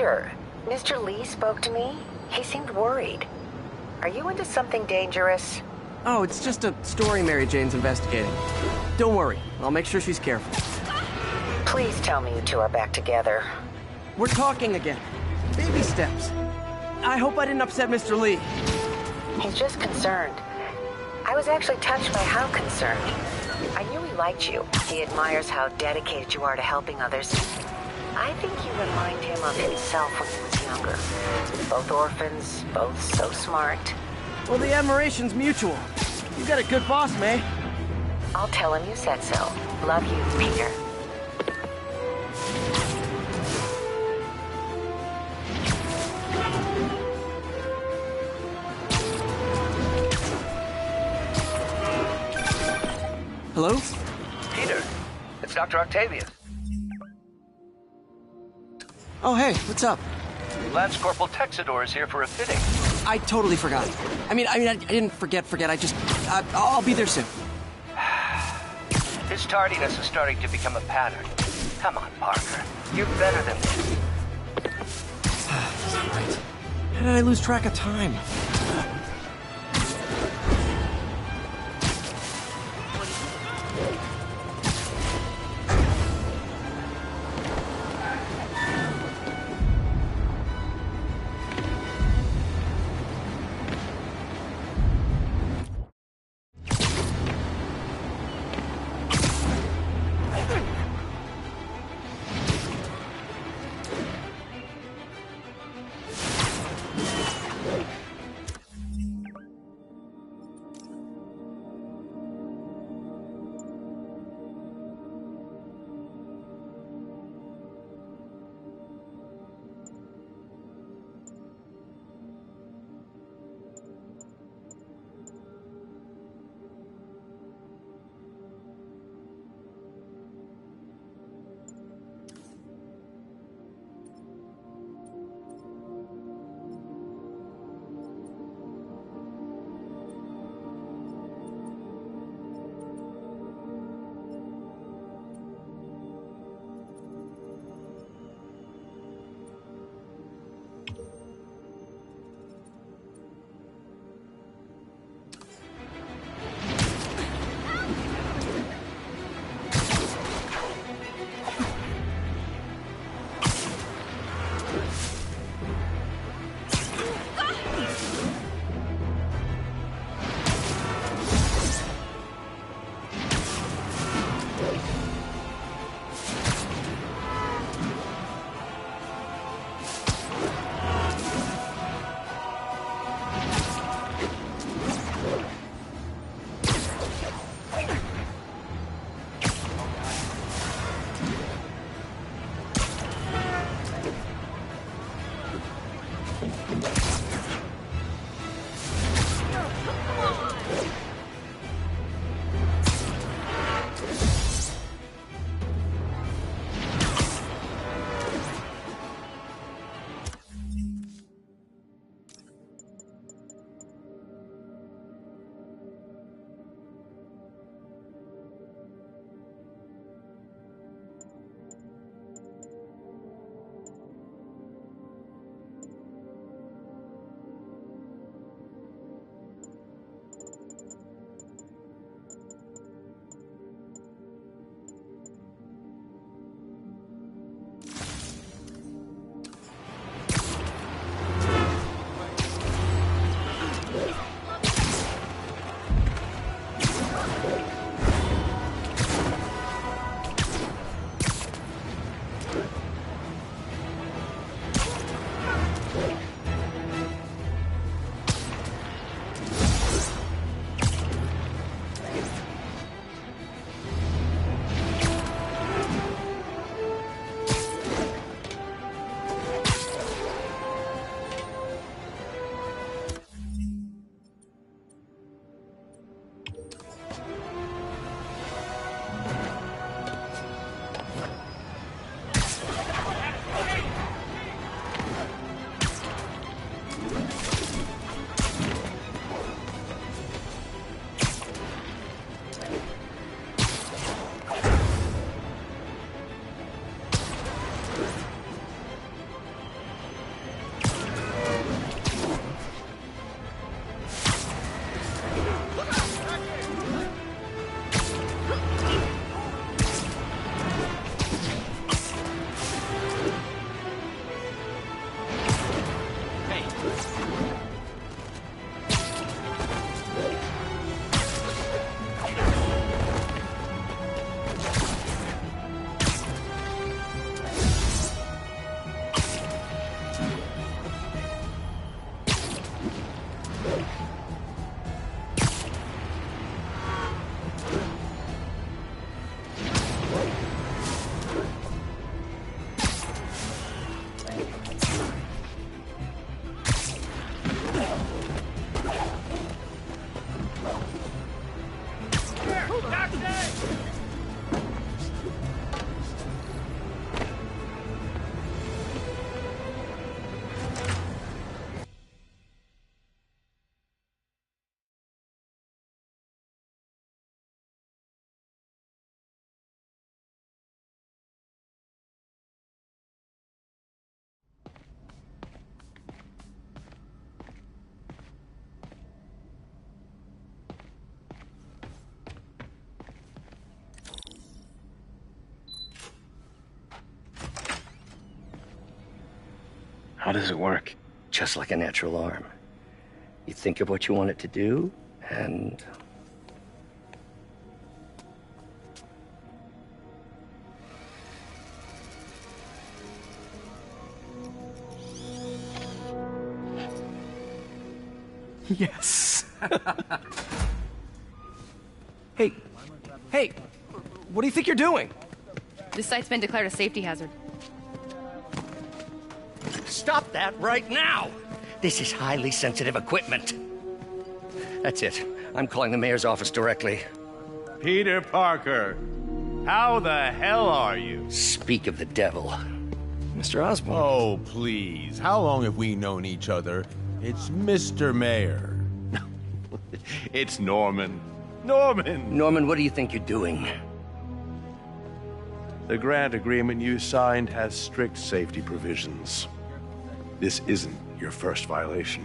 Peter, Mr. Lee spoke to me. He seemed worried. Are you into something dangerous? Oh, it's just a story Mary Jane's investigating. Don't worry, I'll make sure she's careful. Please tell me you two are back together. We're talking again. Baby steps. I hope I didn't upset Mr. Lee. He's just concerned. I was actually touched by how concerned. I knew he liked you. He admires how dedicated you are to helping others. I think you remind him of himself when he was younger. Both orphans, both so smart. Well, the admiration's mutual. You got a good boss, May. I'll tell him you said so. Love you, Peter. Hello? Peter, it's Dr. Octavius. Oh, hey, what's up? Lance Corporal Texador is here for a fitting. I totally forgot. I didn't forget. I'll be there soon. His tardiness is starting to become a pattern. Come on, Parker. You're better than this. Right. How did I lose track of time? How does it work? Just like a natural arm. You think of what you want it to do, and... Yes. Hey, what do you think you're doing? This site's been declared a safety hazard. Stop that right now! This is highly sensitive equipment. That's it. I'm calling the mayor's office directly. Peter Parker, how the hell are you? Speak of the devil. Mr. Osborn. Oh, please. How long have we known each other? It's Mr. Mayor. It's Norman. Norman, what do you think you're doing? The grant agreement you signed has strict safety provisions. This isn't your first violation.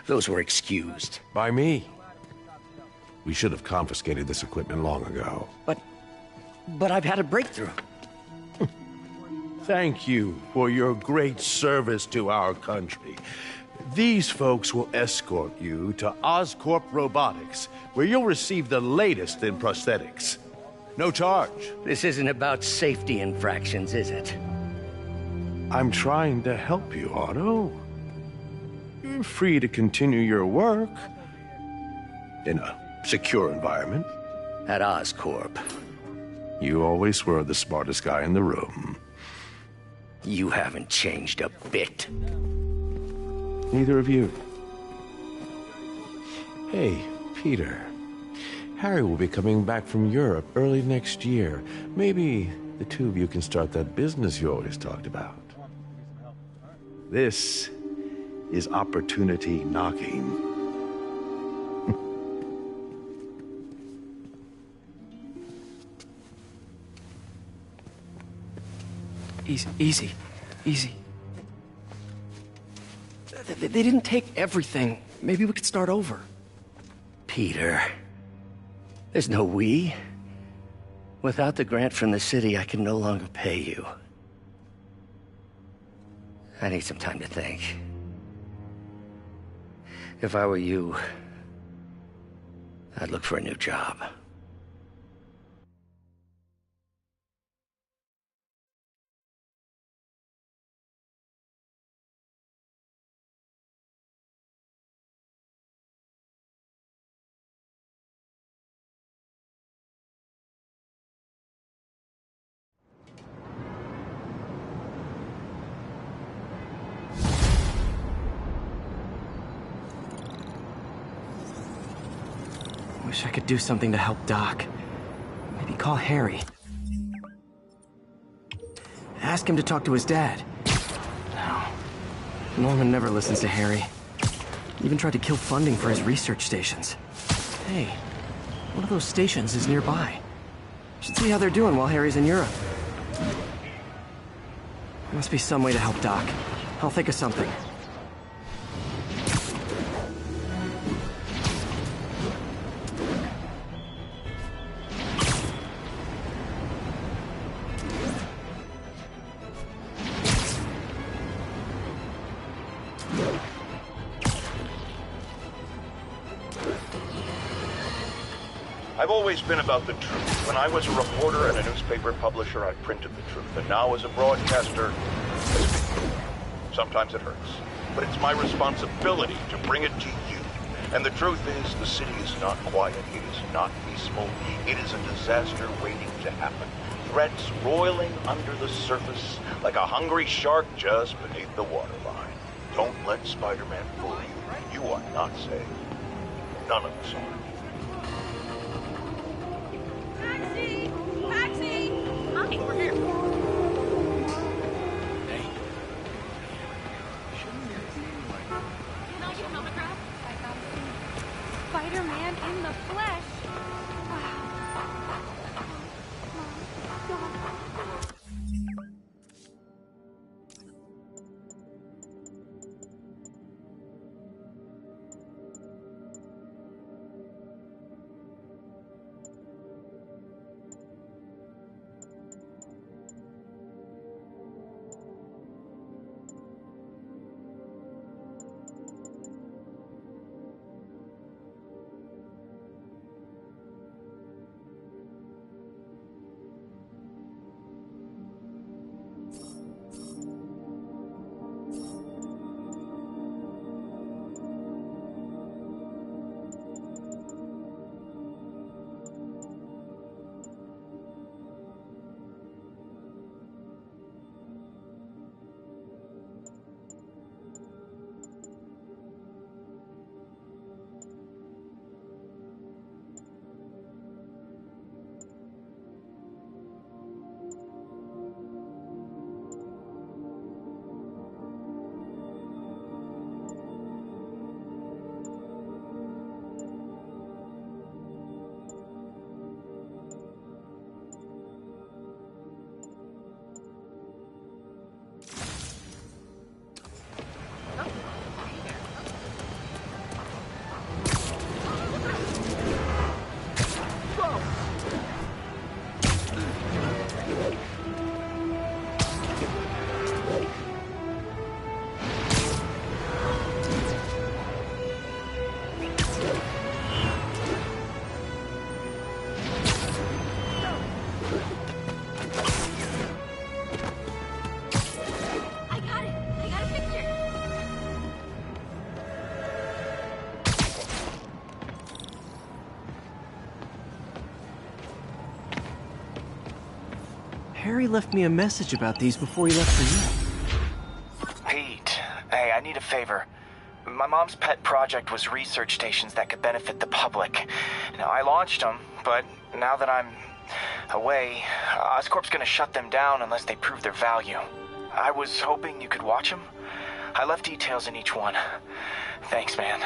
Those were excused. By me. We should have confiscated this equipment long ago. But I've had a breakthrough. Thank you for your great service to our country. These folks will escort you to Oscorp Robotics, where you'll receive the latest in prosthetics. No charge. This isn't about safety infractions, is it? I'm trying to help you, Otto. You're free to continue your work in a secure environment. At Oscorp. You always were the smartest guy in the room. You haven't changed a bit. Neither of you. Hey, Peter. Harry will be coming back from Europe early next year. Maybe the two of you can start that business you always talked about. This is opportunity knocking. Easy. They didn't take everything. Maybe we could start over. Peter, there's no we. Without the grant from the city, I can no longer pay you. I need some time to think. If I were you, I'd look for a new job. Wish I could do something to help Doc. Maybe call Harry. Ask him to talk to his dad. No. Norman never listens to Harry. Even tried to kill funding for his research stations. Hey, one of those stations is nearby. Should see how they're doing while Harry's in Europe. There must be some way to help Doc. I'll think of something. I've always been about the truth. When I was a reporter and a newspaper publisher, I printed the truth. And now as a broadcaster, sometimes it hurts. But it's my responsibility to bring it to you. And the truth is, the city is not quiet. It is not peaceful. It is a disaster waiting to happen. Threats roiling under the surface like a hungry shark just beneath the waterline. Don't let Spider-Man fool you. You are not safe. None of us are. Taxi! Taxi! Hi, we're here. Can I get an autograph? Spider-Man in the flesh. Harry left me a message about these before he left for you. Pete, hey, I need a favor. My mom's pet project was research stations that could benefit the public. Now, I launched them, but now that I'm away, Oscorp's gonna shut them down unless they prove their value. I was hoping you could watch them. I left details in each one. Thanks, man.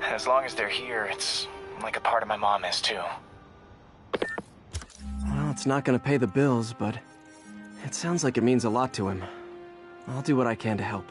As long as they're here, it's like a part of my mom is, too. Well, it's not gonna pay the bills, but it sounds like it means a lot to him. I'll do what I can to help.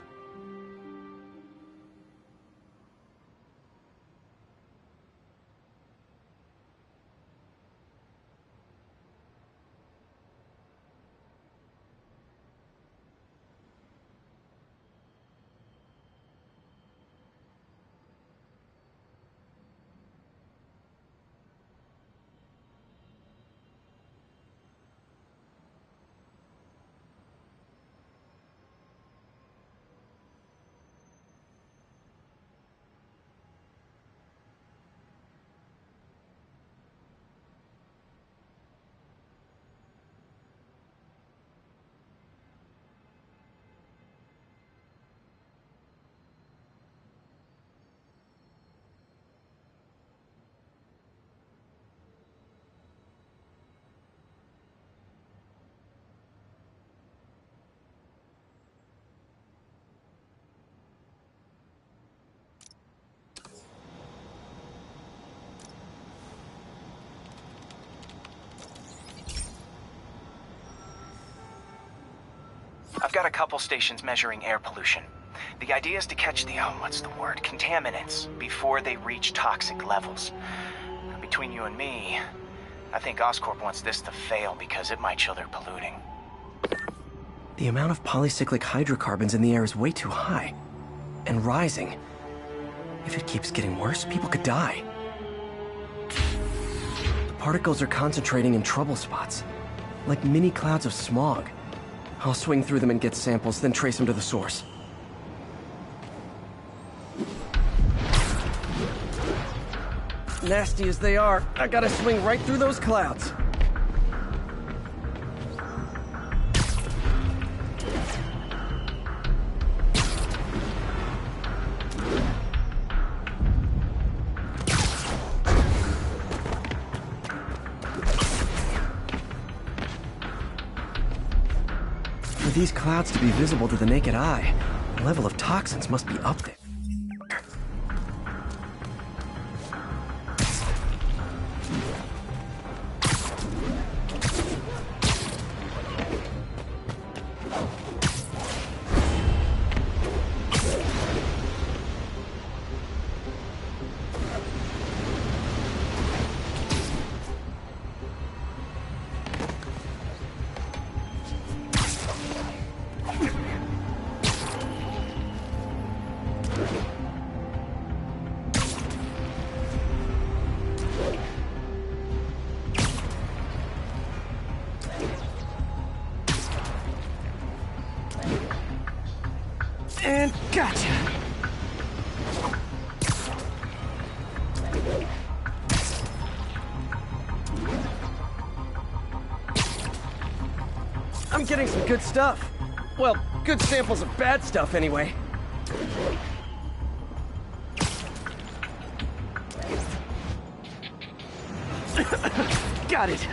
I've got a couple stations measuring air pollution. The idea is to catch the, contaminants before they reach toxic levels. Between you and me, I think Oscorp wants this to fail because it might show they're polluting. The amount of polycyclic hydrocarbons in the air is way too high. And rising. If it keeps getting worse, people could die. The particles are concentrating in trouble spots, like mini clouds of smog. I'll swing through them and get samples, then trace them to the source. Nasty as they are, I gotta swing right through those clouds. For these clouds to be visible to the naked eye, the level of toxins must be up there. And gotcha! I'm getting some good stuff. Well, good samples of bad stuff anyway. Got it.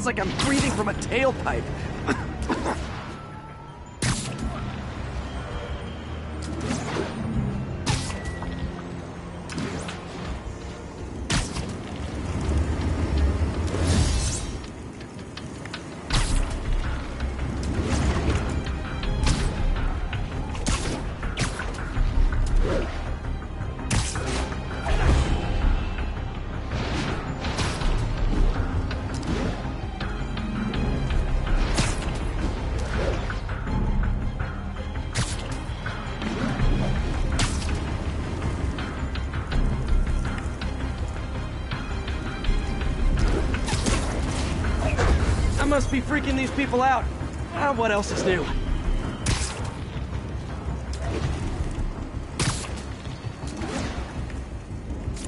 like I'm breathing from a tailpipe. I must be freaking these people out. What else is new?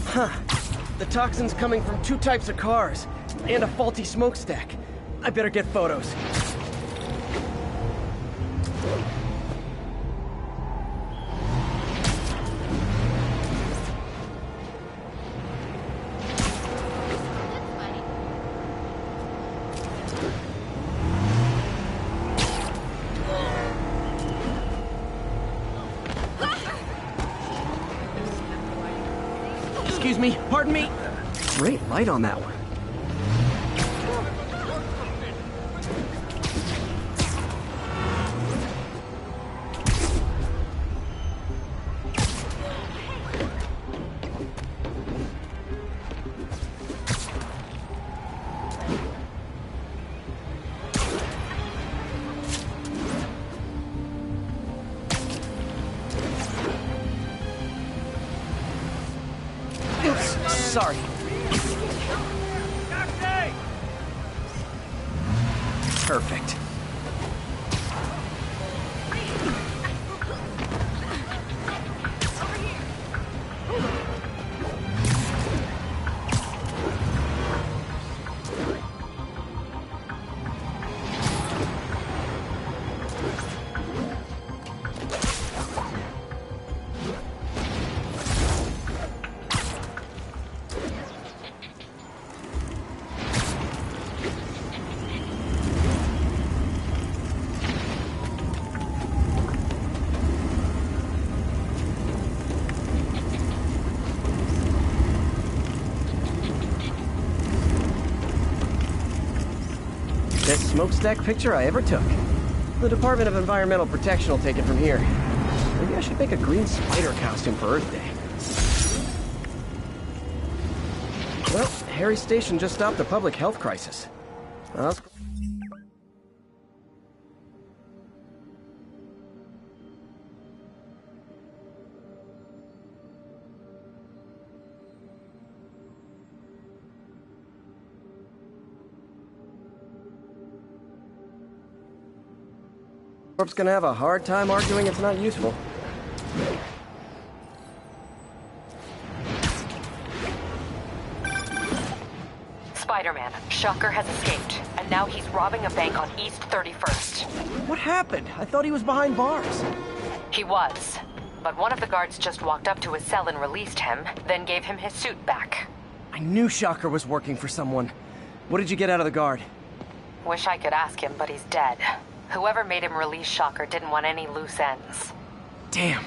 Huh. The toxin's coming from 2 types of cars, and a faulty smokestack. I better get photos. Excuse me, pardon me. Great light on that one. Oops, sorry. Perfect. Best smokestack picture I ever took. The Department of Environmental Protection will take it from here. Maybe I should make a green spider costume for Earth Day. Well, Harry's station just stopped a public health crisis. Oscorp's gonna have a hard time arguing it's not useful. Spiderman, Shocker has escaped, and now he's robbing a bank on East 31st. What happened? I thought he was behind bars. He was, but one of the guards just walked up to his cell and released him, then gave him his suit back. I knew Shocker was working for someone. What did you get out of the guard? Wish I could ask him, but he's dead. Whoever made him release Shocker didn't want any loose ends. Damn.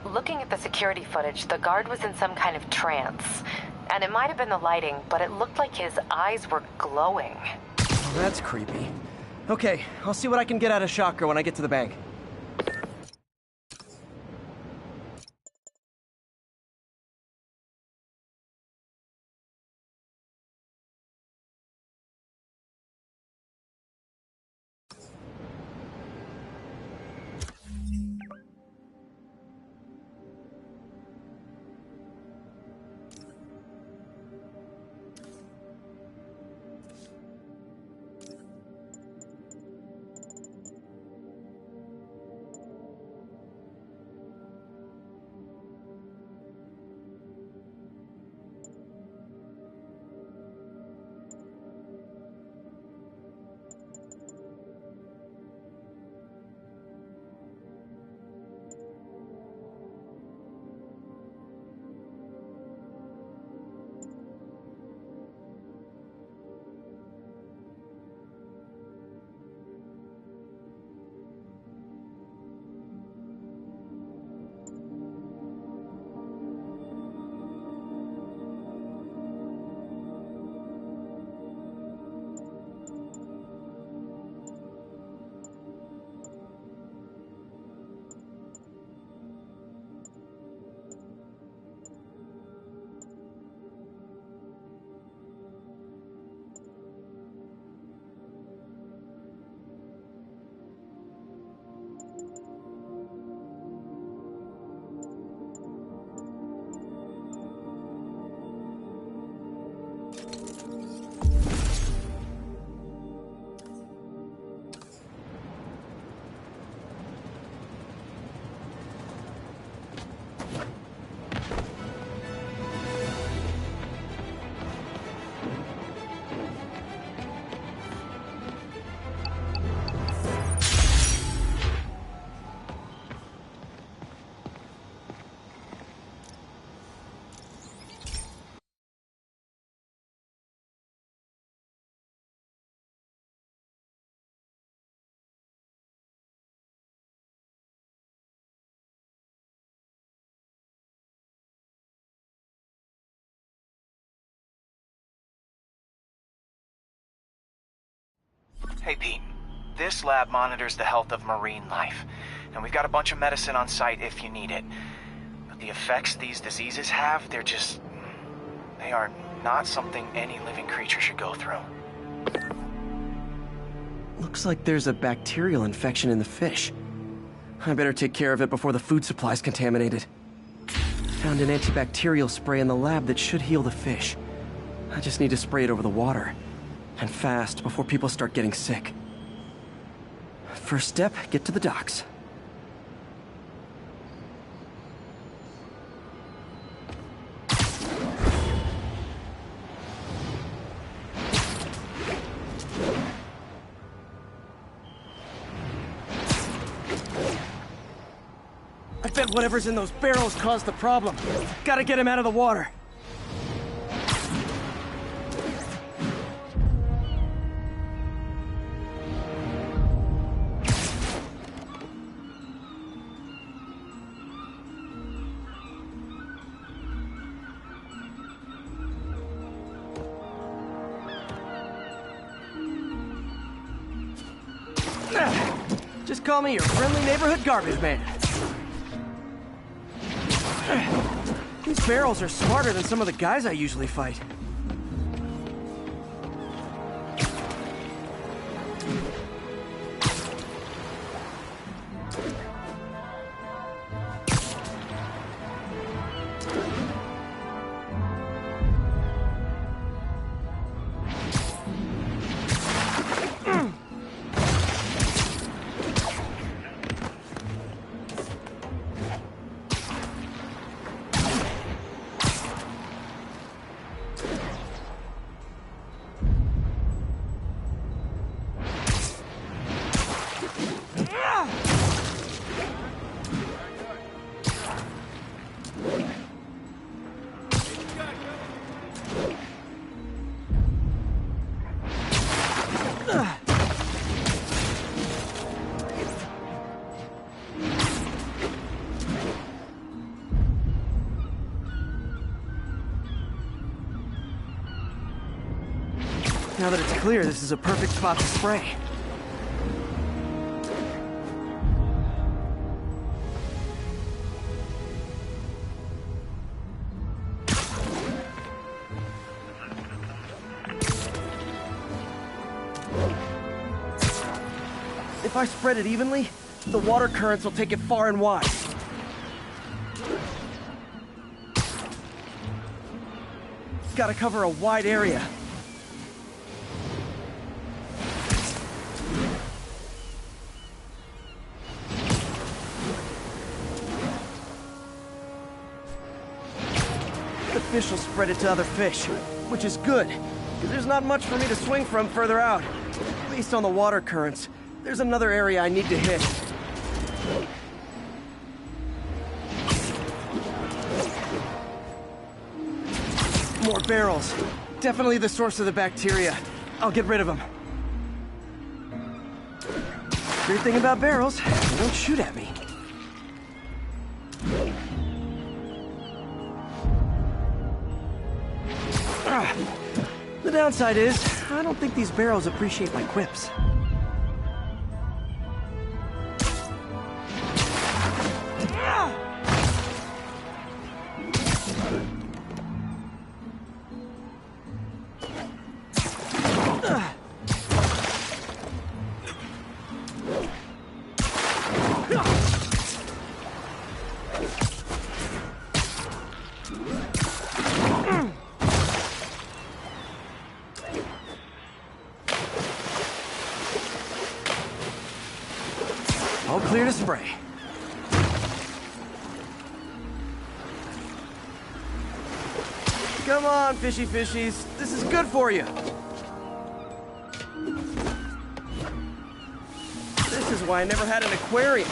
Looking at the security footage, the guard was in some kind of trance. And it might have been the lighting, but it looked like his eyes were glowing. Oh, that's creepy. Okay, I'll see what I can get out of Shocker when I get to the bank. Hey, Pete. This lab monitors the health of marine life, and we've got a bunch of medicine on site if you need it. But the effects these diseases have, they are not something any living creature should go through. Looks like there's a bacterial infection in the fish. I better take care of it before the food supply's contaminated. Found an antibacterial spray in the lab that should heal the fish. I just need to spray it over the water. And fast, before people start getting sick. First step, get to the docks. I bet whatever's in those barrels caused the problem. Gotta get him out of the water. Just call me your friendly neighborhood garbage man. These barrels are smarter than some of the guys I usually fight. Now that it's clear, this is a perfect spot to spray. If I spread it evenly, the water currents will take it far and wide. Gotta cover a wide area. The fish will spread it to other fish, which is good, because there's not much for me to swing from further out. Based on the water currents, there's another area I need to hit. More barrels. Definitely the source of the bacteria. I'll get rid of them. Great thing about barrels, they don't shoot at me. The downside is, I don't think these barrels appreciate my quips. All clear to spray. Come on, fishy fishies. This is good for you. This is why I never had an aquarium.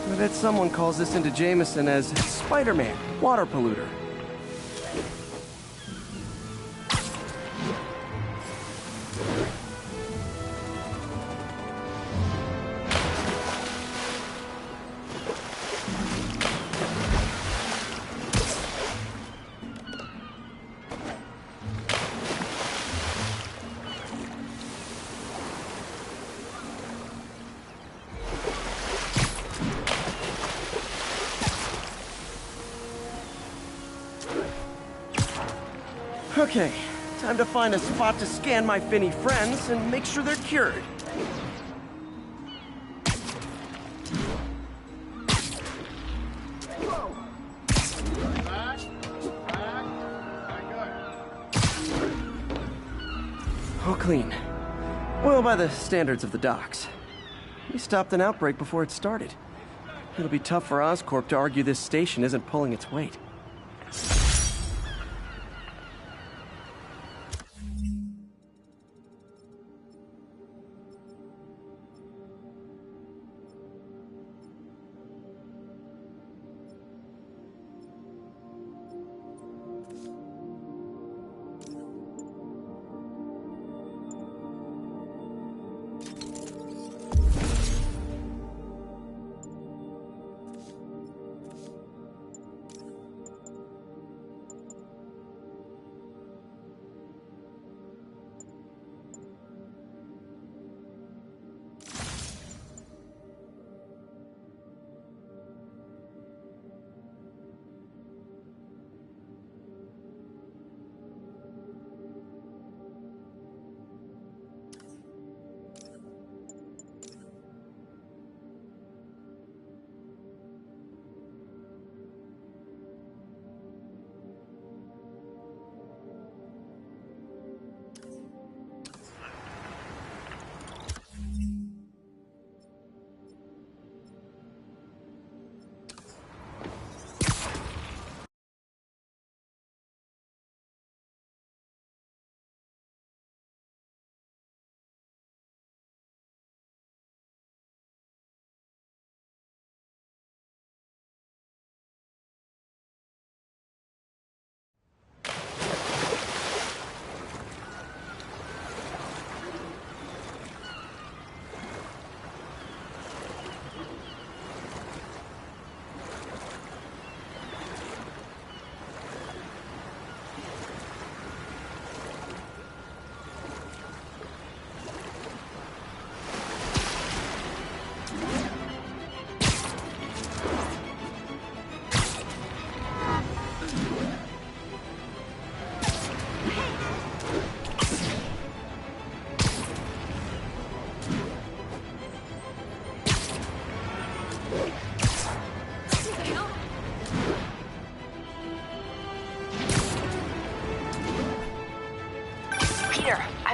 I bet someone calls this into Jameson as Spiderman, water polluter. Okay, time to find a spot to scan my finny friends and make sure they're cured. All clean. Well, by the standards of the docks. We stopped an outbreak before it started. It'll be tough for Oscorp to argue this station isn't pulling its weight.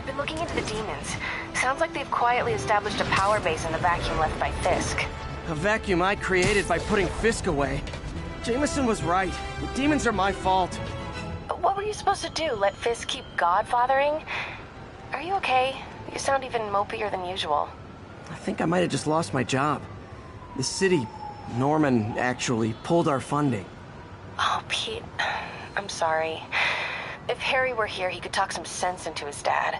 I've been looking into the demons. Sounds like they've quietly established a power base in the vacuum left by Fisk. A vacuum I created by putting Fisk away. Jameson was right. The demons are my fault. What were you supposed to do? Let Fisk keep godfathering? Are you okay? You sound even mopier than usual. I think I might have just lost my job. The city, Norman, actually pulled our funding. Oh, Pete. I'm sorry. If Harry were here, he could talk some sense into his dad.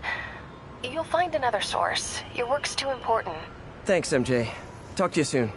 You'll find another source. Your work's too important. Thanks, MJ. Talk to you soon.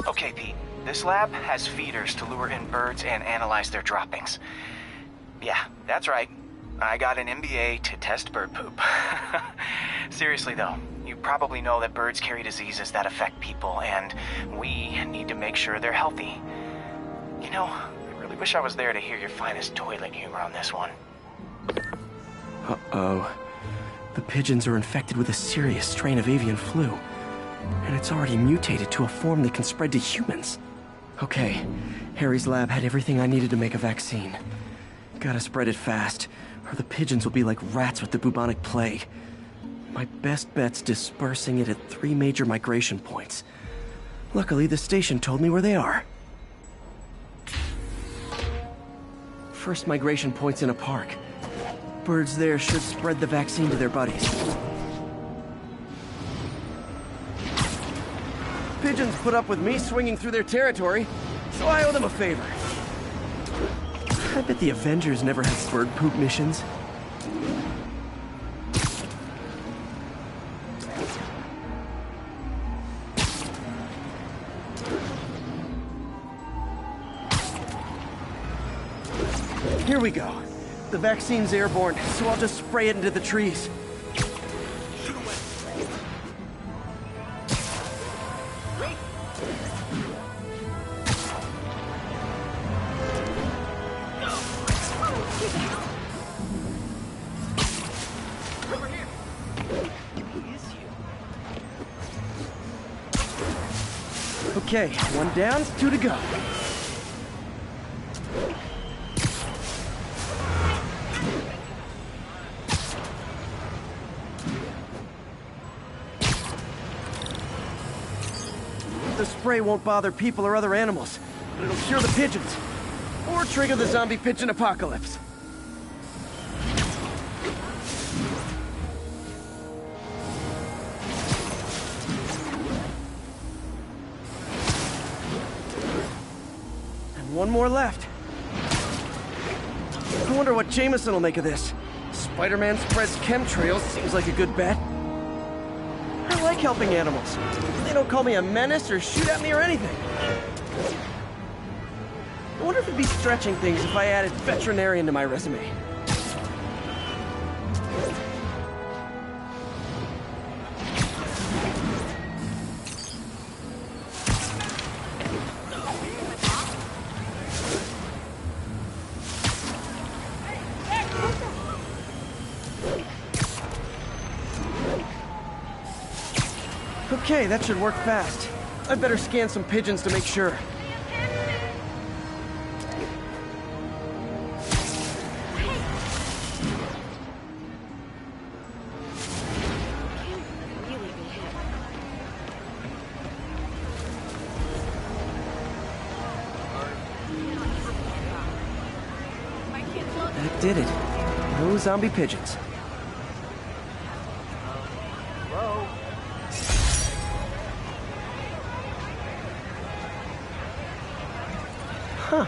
Okay, Pete. This lab has feeders to lure in birds and analyze their droppings. Yeah, that's right. I got an MBA to test bird poop. Seriously though, you probably know that birds carry diseases that affect people, and we need to make sure they're healthy. You know, I really wish I was there to hear your finest toilet humor on this one. Uh-oh. The pigeons are infected with a serious strain of avian flu, and it's already mutated to a form that can spread to humans. Okay, Harry's lab had everything I needed to make a vaccine. Gotta spread it fast, or the pigeons will be like rats with the bubonic plague. My best bet's dispersing it at 3 major migration points. Luckily, the station told me where they are. First migration point's in a park. Birds there should spread the vaccine to their buddies. Pigeons put up with me swinging through their territory, so I owe them a favor. I bet the Avengers never had bird poop missions. Here we go. The vaccine's airborne, so I'll just spray it into the trees. Okay, 1 down, 2 to go. The spray won't bother people or other animals, but it'll cure the pigeons. Or trigger the zombie pigeon apocalypse. And 1 more left. I wonder what Jameson will make of this. Spiderman spreads chemtrails, seems like a good bet. I like helping animals. They don't call me a menace or shoot at me or anything. I wonder if it'd be stretching things if I added veterinarian to my resume. Okay, that should work fast. I'd better scan some pigeons to make sure. That did it. No zombie pigeons. Huh.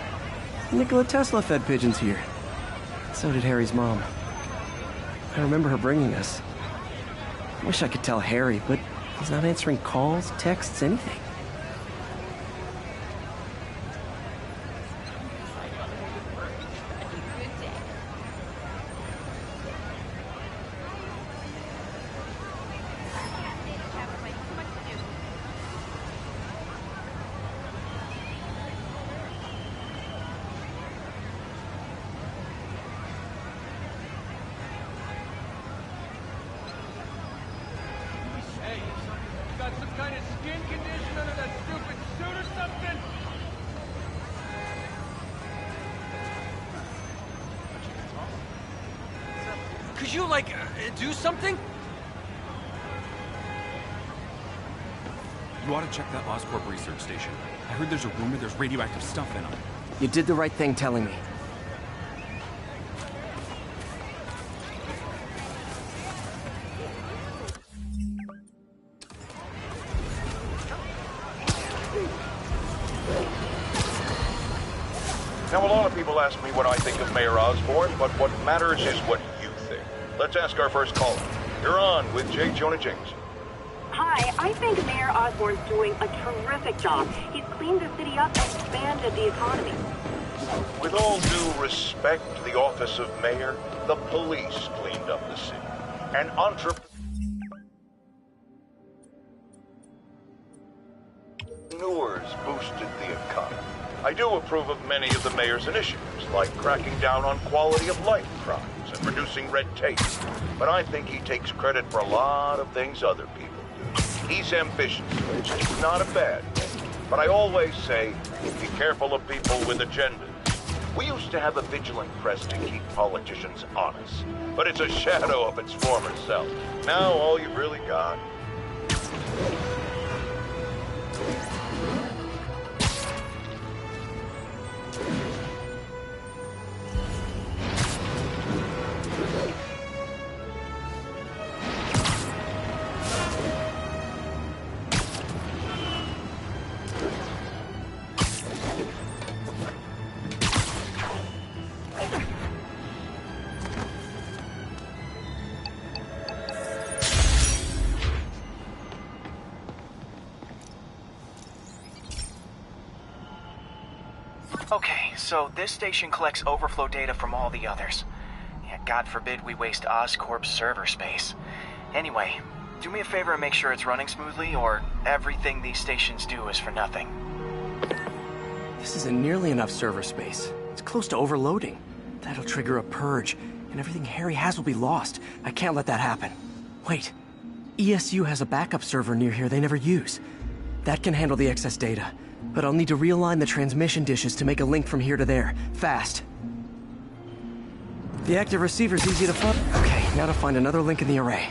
Nikola Tesla fed pigeons here. So did Harry's mom. I remember her bringing us. Wish I could tell Harry, but he's not answering calls, texts, anything. Could you, like, do something? You ought to check that Oscorp research station. I heard there's a rumor there's radioactive stuff in them. You did the right thing telling me. Now, a lot of people ask me what I think of Mayor Osborn, but what matters is what you think. Let's ask our first caller. You're on with J. Jonah Jameson. Hi, I think Mayor Osborn's doing a terrific job. He's cleaned the city up and expanded the economy. With all due respect to the office of mayor, the police cleaned up the city. And entrepreneurs boosted the economy. I do approve of many of the mayor's initiatives, like cracking down on quality of life crimes and reducing red tape. But I think he takes credit for a lot of things other people do. He's ambitious, which is not a bad thing. But I always say, be careful of people with agendas. We used to have a vigilant press to keep politicians honest, but it's a shadow of its former self. Now all you've really got. Okay, so this station collects overflow data from all the others. Yeah, God forbid we waste Oscorp's server space. Anyway, do me a favor and make sure it's running smoothly, or everything these stations do is for nothing. This isn't nearly enough server space. It's close to overloading. That'll trigger a purge, and everything Harry has will be lost. I can't let that happen. Wait. ESU has a backup server near here they never use. That can handle the excess data. But I'll need to realign the transmission dishes to make a link from here to there. Fast. The active receiver's easy to find. Okay, now to find another link in the array.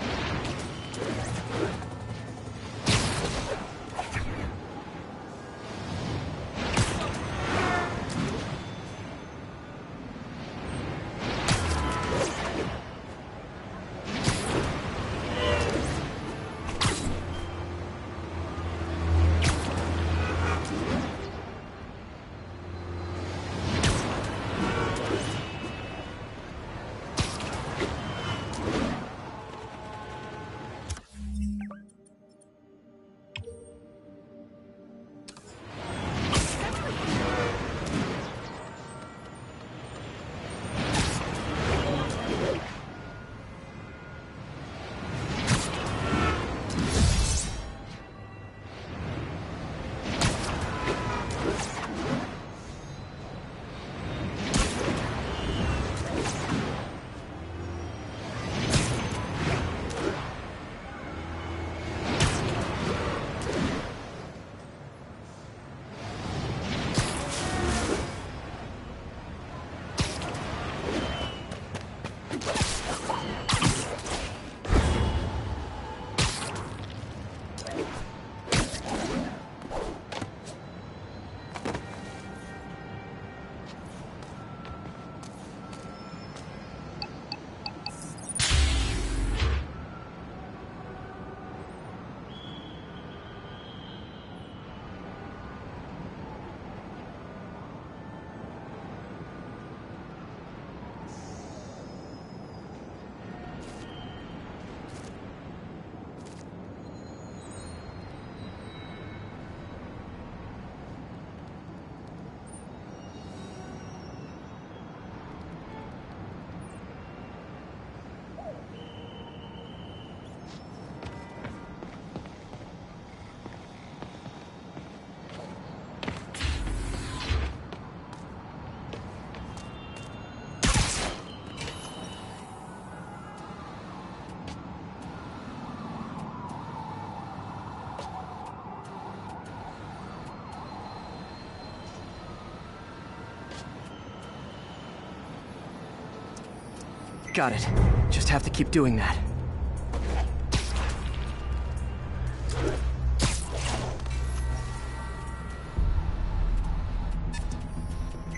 Got it. Just have to keep doing that.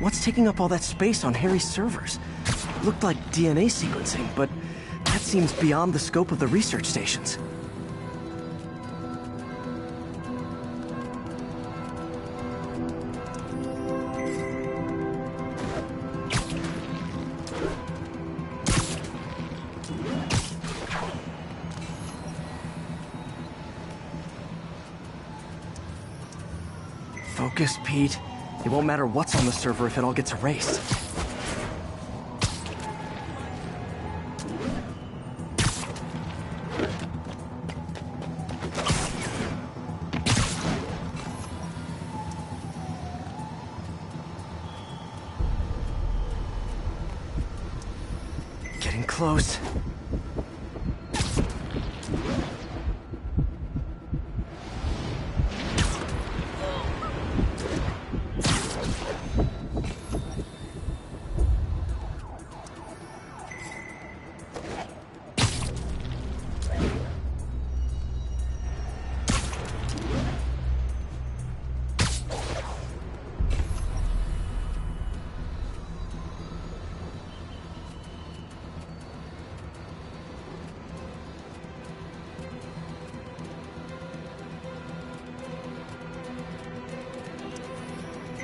What's taking up all that space on Harry's servers? Looked like DNA sequencing, but that seems beyond the scope of the research stations. Focus, Pete. It won't matter what's on the server if it all gets erased. Getting close.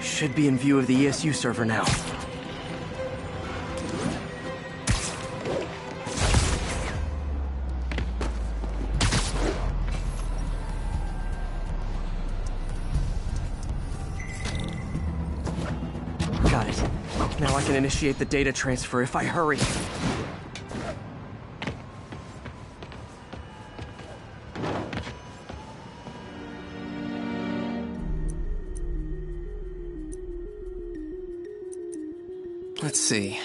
Should be in view of the ESU server now. Got it. Now I can initiate the data transfer if I hurry. Let's see.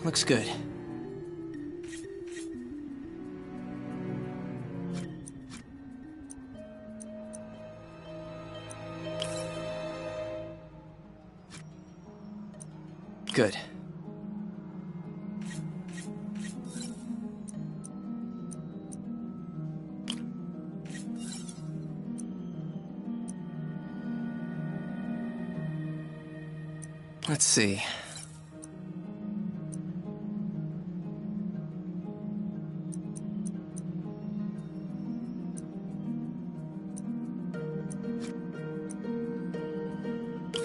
Looks good. Good. Let's see.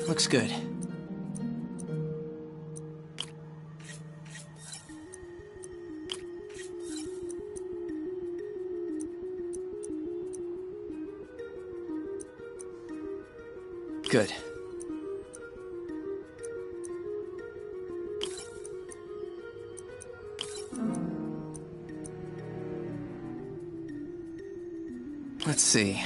Looks good. Good. Let's see.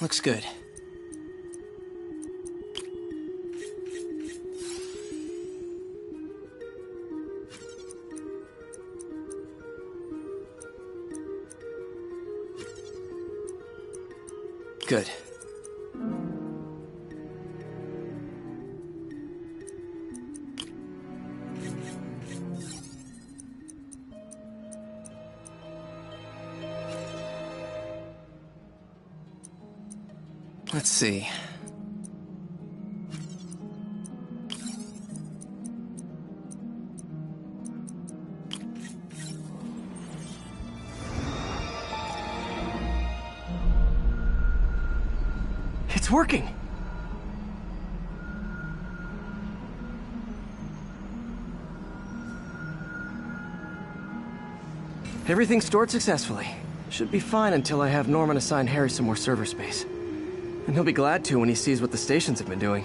Looks good. Good. Let's see. It's working! Everything's stored successfully. Should be fine until I have Norman assign Harry some more server space. And he'll be glad to when he sees what the stations have been doing.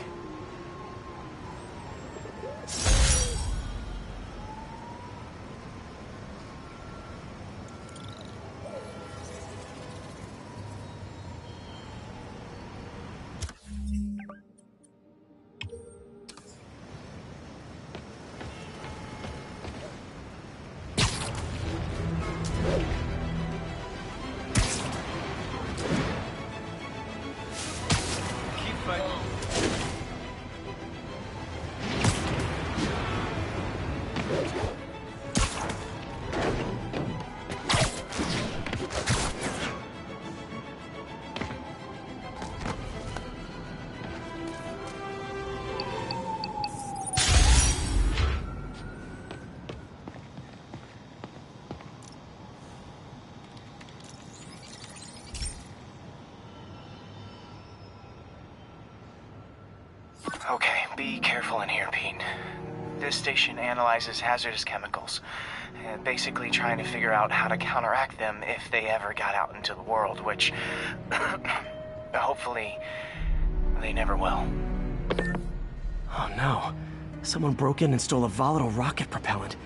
Okay, be careful in here, Pete. This station analyzes hazardous chemicals, and basically trying to figure out how to counteract them if they ever got out into the world, which hopefully they never will. Oh no. Someone broke in and stole a volatile rocket propellant.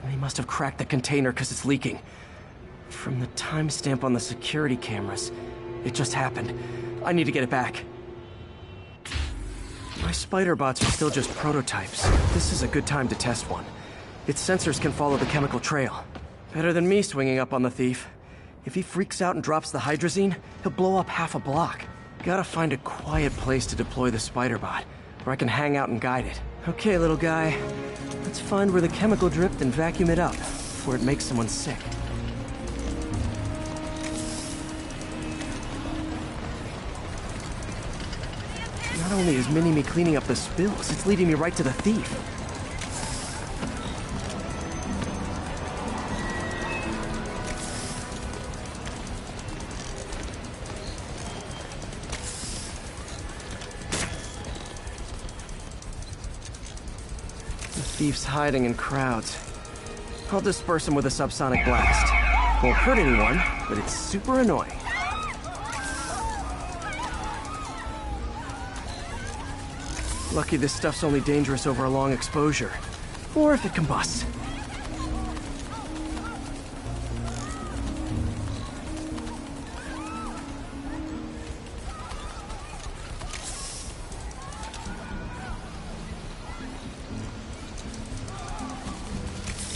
They must have cracked the container because it's leaking. From the timestamp on the security cameras, it just happened. I need to get it back. My spider bots are still just prototypes. This is a good time to test one. Its sensors can follow the chemical trail. Better than me swinging up on the thief. If he freaks out and drops the hydrazine, he'll blow up half a block. Gotta find a quiet place to deploy the spider bot, where I can hang out and guide it. Okay, little guy. Let's find where the chemical dripped and vacuum it up before it makes someone sick. Not only is Mini-Me cleaning up the spills, it's leading me right to the thief. The thief's hiding in crowds. I'll disperse him with a subsonic blast. Won't hurt anyone, but it's super annoying. Lucky this stuff's only dangerous over a long exposure. Or if it combusts.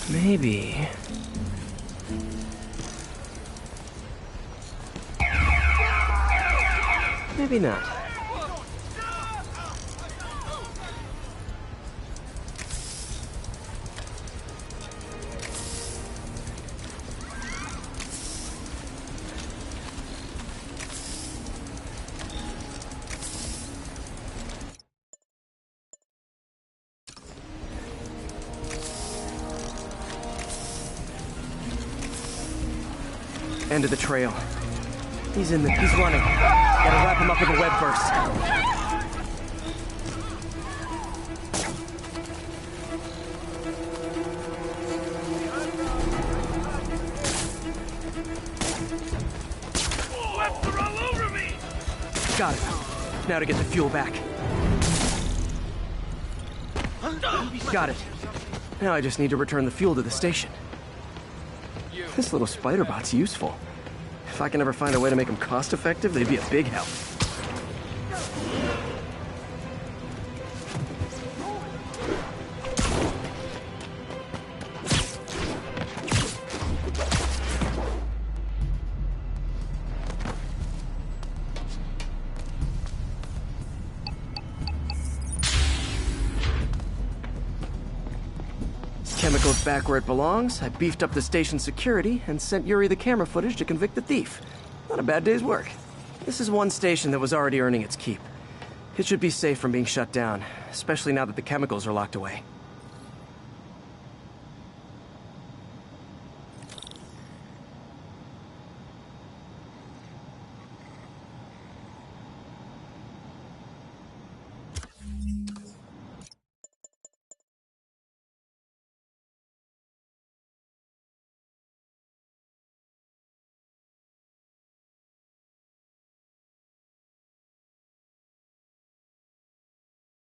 Maybe... maybe not. End of the trail. He's running. Gotta wrap him up with a web first. Webs are all over me! Got it. Now to get the fuel back. Got it. Now I just need to return the fuel to the station. This little spider bot's useful. If I can ever find a way to make them cost-effective, they'd be a big help. Chemicals back where it belongs. I beefed up the station security and sent Yuri the camera footage to convict the thief. Not a bad day's work. This is one station that was already earning its keep. It should be safe from being shut down, especially now that the chemicals are locked away.